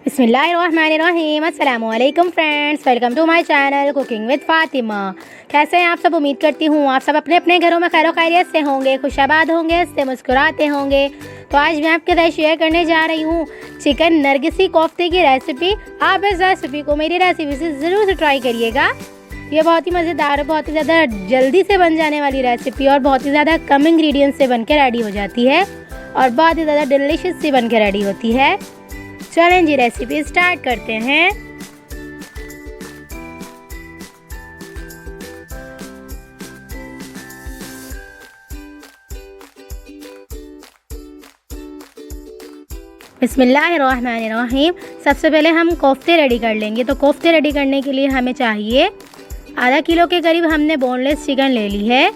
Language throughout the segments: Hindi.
बिस्मिल्लाहिर्रहमानिर्रहीम। अस्सलामुअलैकुम friends, welcome to my channel cooking with Fatima. कैसे हैं आप सब? उम्मीद करती हूँ आप सब अपने अपने घरों में खैर खैरियत से होंगे, खुशाबाद होंगे, हंसते मुस्कुराते होंगे। तो आज मैं आपके साथ शेयर करने जा रही हूँ चिकन नरगिसी कोफ्ते की रेसिपी। आप इस रेसिपी को मेरी रेसिपी से ज़रूर से ट्राई करिएगा। ये बहुत ही मज़ेदार, बहुत ही ज़्यादा जल्दी से बन जाने वाली रेसिपी और बहुत ही ज़्यादा कम इंग्रेडिएंट्स से बन के रेडी हो जाती है और बहुत ही ज़्यादा डिलीशियस सी बन के रेडी होती है। चलें जी, रेसिपी स्टार्ट करते हैं। बिस्मिल्लाहिर्रहमानिर्रहीम। सबसे पहले हम कोफ्ते रेडी कर लेंगे। तो कोफ्ते रेडी करने के लिए हमें चाहिए आधा किलो के करीब हमने बोनलेस चिकन ले ली है।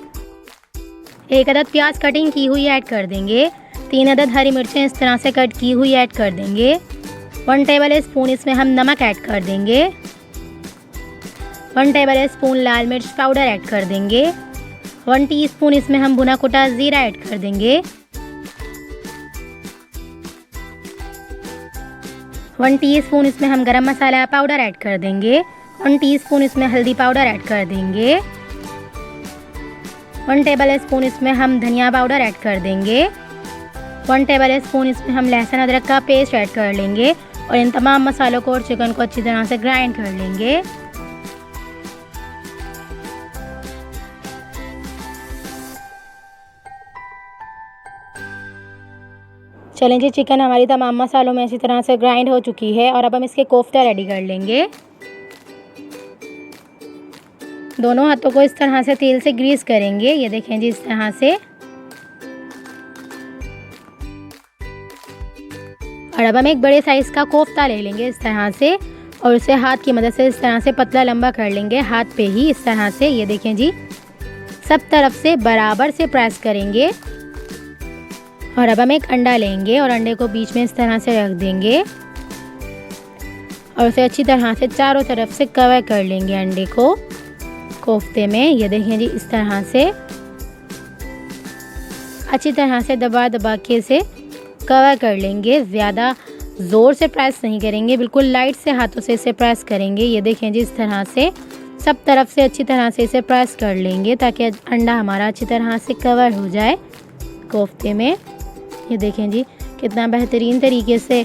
1 अदद प्याज कटिंग की हुई ऐड कर देंगे। 3 अदद हरी मिर्चें इस तरह से कट की हुई ऐड कर देंगे। 1 टेबल स्पून इसमें हम नमक ऐड कर देंगे। 1 टेबल स्पून लाल मिर्च पाउडर ऐड कर देंगे। 1 टीस्पून इसमें हम भुना कुटा ज़ीरा ऐड कर देंगे। 1 टीस्पून इसमें हम गरम मसाला पाउडर ऐड कर देंगे। 1 टीस्पून इसमें हल्दी पाउडर ऐड कर देंगे। 1 टेबल स्पून इसमें हम धनिया पाउडर ऐड कर देंगे। 1 टेबल स्पून इसमें हम लहसुन अदरक का पेस्ट ऐड कर लेंगे और इन तमाम मसालों को और चिकन को अच्छी तरह से ग्राइंड कर लेंगे। चलें जी, चिकन हमारी तमाम मसालों में अच्छी तरह से ग्राइंड हो चुकी है और अब हम इसके कोफ्ता रेडी कर लेंगे। दोनों हाथों को इस तरह से तेल से ग्रीस करेंगे। ये देखें जी, इस तरह से। और अब हम एक बड़े साइज़ का कोफ्ता ले लेंगे इस तरह से और उसे हाथ की मदद से इस तरह से पतला लंबा कर लेंगे, हाथ पे ही इस तरह से। ये देखें जी, सब तरफ से बराबर से प्रेस करेंगे। और अब हम एक अंडा लेंगे और अंडे को बीच में इस तरह से रख देंगे और उसे अच्छी तरह से चारों तरफ से कवर कर लेंगे अंडे को कोफ्ते में। ये देखें जी, इस तरह से अच्छी तरह से दबा दबा के इसे कवर कर लेंगे। ज़्यादा ज़ोर से प्रेस नहीं करेंगे, बिल्कुल लाइट से हाथों से इसे प्रेस करेंगे। ये देखें जी, इस तरह से सब तरफ से अच्छी तरह से इसे प्रेस कर लेंगे ताकि अंडा हमारा अच्छी तरह से कवर हो जाए कोफ्ते में। ये देखें जी, कितना बेहतरीन तरीके से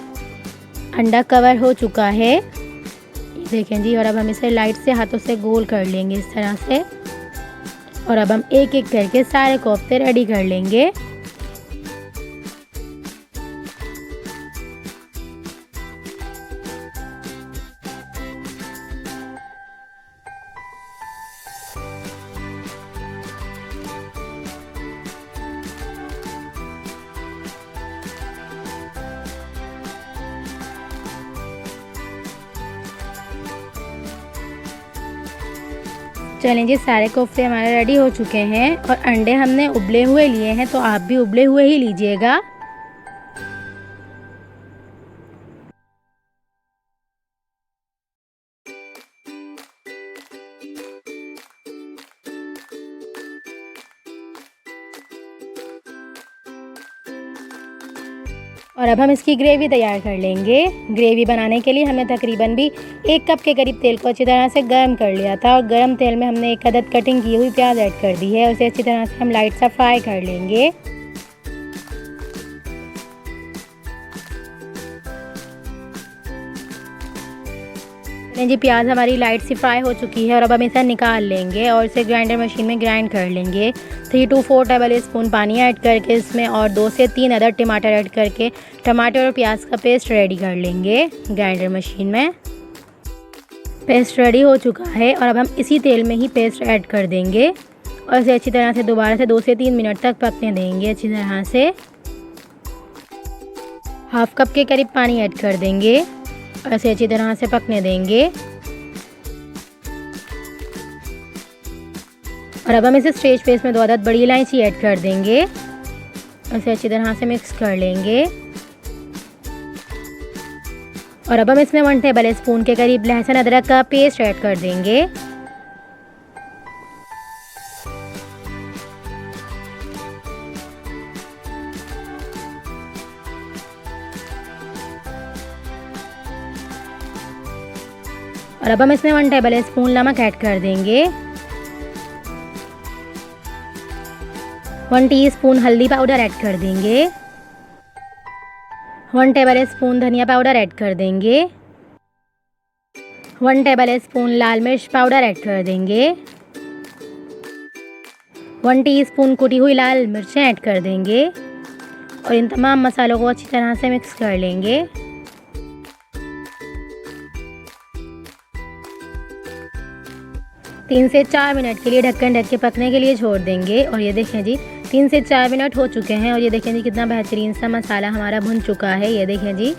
अंडा कवर हो चुका है। ये देखें जी, और अब हम इसे लाइट से हाथों से गोल कर लेंगे इस तरह से। और अब हम एक एक करके सारे कोफ्ते रेडी कर लेंगे। चलें जी, सारे कोफ्ते हमारे रेडी हो चुके हैं और अंडे हमने उबले हुए लिए हैं, तो आप भी उबले हुए ही लीजिएगा। और अब हम इसकी ग्रेवी तैयार कर लेंगे। ग्रेवी बनाने के लिए हमें तकरीबन भी 1 कप के करीब तेल को अच्छी तरह से गर्म कर लिया था और गर्म तेल में हमने 1 अदद कटिंग की हुई प्याज ऐड कर दी है। उसे अच्छी तरह से हम लाइट सा फ्राई कर लेंगे। जी, प्याज हमारी लाइट सी फ्राई हो चुकी है और अब हम इसे निकाल लेंगे और इसे ग्राइंडर मशीन में ग्राइंड कर लेंगे। 3 to 4 टेबल स्पून पानी ऐड करके इसमें और 2 से 3 अदद टमाटर ऐड करके टमाटर और प्याज का पेस्ट रेडी कर लेंगे ग्राइंडर मशीन में। पेस्ट रेडी हो चुका है और अब हम इसी तेल में ही पेस्ट ऐड कर देंगे और इसे अच्छी तरह से दोबारा से 2 से 3 मिनट तक पकने देंगे अच्छी तरह से। 1/2 कप के करीब पानी ऐड कर देंगे और इसे अच्छी तरह से पकने देंगे। और अब हम इसे स्टेज पे इसमें 2 अदद बड़ी इलायची ऐड कर देंगे और इसे अच्छी तरह से मिक्स कर लेंगे। और अब हम इसमें 1 टेबल स्पून के करीब लहसुन अदरक का पेस्ट ऐड कर देंगे। और अब हम इसमें 1 टेबल स्पून नमक ऐड कर देंगे। 1 टीस्पून हल्दी पाउडर ऐड कर देंगे। 1 टेबल स्पून धनिया पाउडर ऐड कर देंगे। 1 टेबल स्पून लाल मिर्च पाउडर ऐड कर देंगे। 1 टीस्पून कुटी हुई लाल मिर्चें ऐड कर देंगे और इन तमाम मसालों को अच्छी तरह से मिक्स कर लेंगे। तीन से 4 मिनट के लिए ढक्कन ढक के पकने के लिए छोड़ देंगे। और ये देखें जी 3 से 4 मिनट हो चुके हैं और ये देखें जी कितना बेहतरीन सा मसाला हमारा भुन चुका है। ये देखें जी।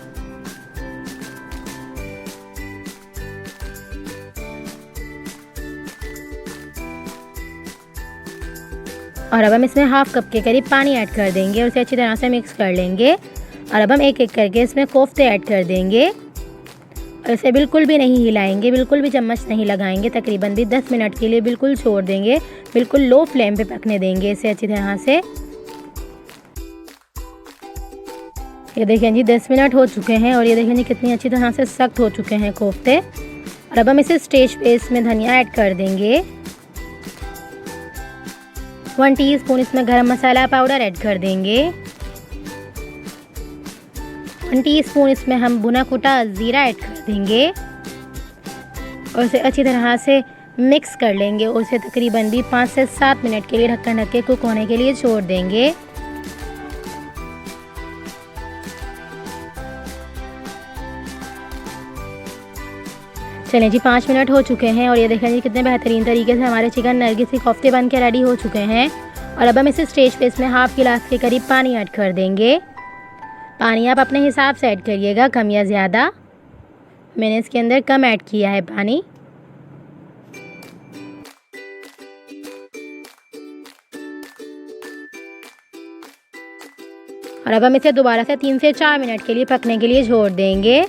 और अब हम इसमें हाफ कप के करीब पानी ऐड कर देंगे और उसे अच्छी तरह से मिक्स कर लेंगे। और अब हम एक एक करके इसमें कोफ्ते ऐड कर देंगे और इसे बिल्कुल भी नहीं हिलाएंगे, बिल्कुल भी चम्मच नहीं लगाएंगे। तकरीबन भी 10 मिनट के लिए बिल्कुल छोड़ देंगे, बिल्कुल लो फ्लेम पे पकने देंगे इसे अच्छी तरह से। ये देखें जी 10 मिनट हो चुके हैं और ये देखें जी कितनी अच्छी तरह से सख्त हो चुके हैं कोफ्ते। और अब हम इसे स्टेज पे इसमें धनिया ऐड कर देंगे। 1 टीस्पून इसमें गरम मसाला पाउडर ऐड कर देंगे। 1 टीस्पून इसमें हम भुना कुटा ज़ीरा ऐड कर देंगे और इसे अच्छी तरह से मिक्स कर लेंगे और इसे तकरीबन भी 5 से 7 मिनट के लिए ढक्कन ढक के कुक होने के लिए छोड़ देंगे। चलें जी 5 मिनट हो चुके हैं और ये देखें जी कितने बेहतरीन तरीके से हमारे चिकन नरगिस के कोफ्ते बन के रेडी हो चुके हैं। और अब हम इसे स्टेज पे इसमें हाफ गिलास के करीब पानी ऐड कर देंगे। पानी आप अपने हिसाब से ऐड करिएगा, कम या ज़्यादा। मैंने इसके अंदर कम ऐड किया है पानी। और अब हम इसे दोबारा से 3 से 4 मिनट के लिए पकने के लिए छोड़ देंगे।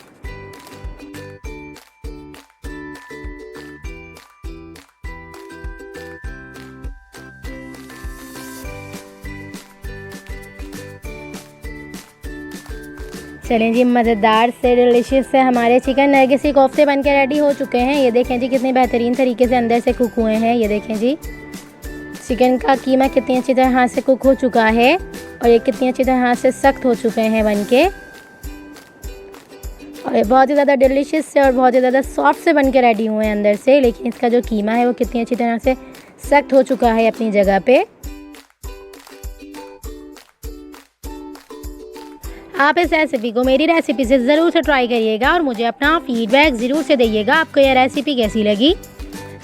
चलें जी मज़ेदार से डिलीशियस से हमारे चिकन नरगिस के कोफ्ते बन के रेडी हो चुके हैं। ये देखें जी कितने बेहतरीन तरीके से अंदर से कुक हुए हैं। ये देखें जी चिकन का कीमा कितनी अच्छी तरह से कुक हो चुका है और ये कितनी अच्छी तरह से सख्त हो चुके हैं बन के। और ये बहुत ही ज़्यादा डिलीशियस से और बहुत ही ज़्यादा सॉफ्ट से बन के रेडी हुए हैं अंदर से। लेकिन इसका जो कीमा है वो कितनी अच्छी तरह से सख्त हो चुका है अपनी जगह पे। आप इस रेसिपी को मेरी रेसिपी से ज़रूर से ट्राई करिएगा और मुझे अपना फीडबैक ज़रूर से दीजिएगा आपको यह रेसिपी कैसी लगी।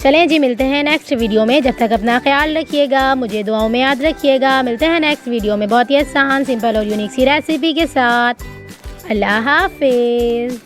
चलें जी मिलते हैं नेक्स्ट वीडियो में। जब तक अपना ख्याल रखिएगा, मुझे दुआओं में याद रखिएगा। मिलते हैं नेक्स्ट वीडियो में बहुत ही आसान, सिंपल और यूनिक सी रेसिपी के साथ। अल्लाह हाफिज़।